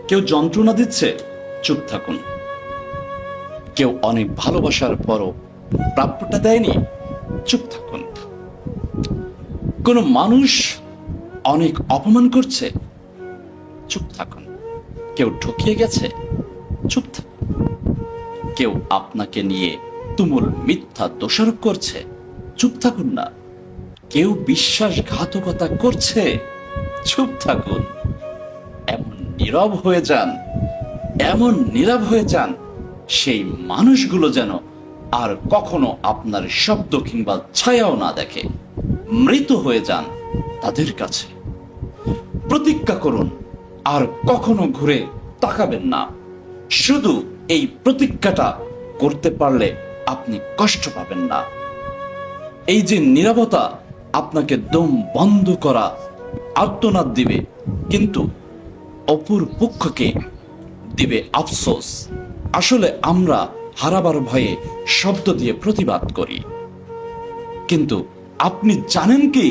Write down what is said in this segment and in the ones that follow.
কেউ যন্ত্রণা দিচ্ছে, চুপ থাকুন। কেউ অনেক ভালোবাসার পরও প্রাপ্যটা দেয়নি, চুপ থাকুন। কোনো মানুষ অনেক অপমান করছে, চুপ থাকুন। কেউ ঠকিয়ে গেছে, চুপ থাকুন। কেউ আপনাকে নিয়ে তুমুল মিথ্যা দোষারোপ করছে, চুপ থাকুন না। কেউ বিশ্বাসঘাতকতা করছে, চুপ থাকুন। এমন নীরব হয়ে যান, এমন নীরব হয়ে যান, সেই মানুষগুলো যেন আর কখনো আপনার শব্দ কিংবা ছায়াও না দেখে। মৃত হয়ে যান তাদের কাছে। প্রতিজ্ঞা করুন আর কখনো ঘুরে তাকাবেন না। শুধু এই প্রতিজ্ঞাটা করতে পারলে আপনি কষ্ট পাবেন না। এই যে নীরবতা আপনাকে দম বন্ধ করা আর্তনাদ দিবে, কিন্তু অপর পক্ষকে দিবে আফসোস। আসলে আমরা হারাবার ভয়ে শব্দ দিয়ে প্রতিবাদ করি, কিন্তু আপনি জানেন কি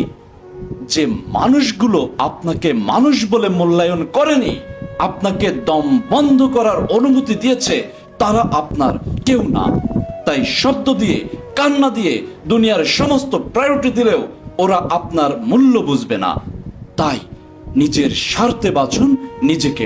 যে মানুষগুলো আপনাকে মানুষ বলে মূল্যায়ন করেনি, আপনাকে দম বন্ধ করার অনুমতি দিয়েছে, তারা আপনার কেউ না। তাই শব্দ দিয়ে, কান্না দিয়ে, দুনিয়ার সমস্ত প্রায়োরিটি দিলেও ওরা আপনার মূল্য বুঝবে না। তাই নিজের স্বার্থে বাঁচুন, নিজেকে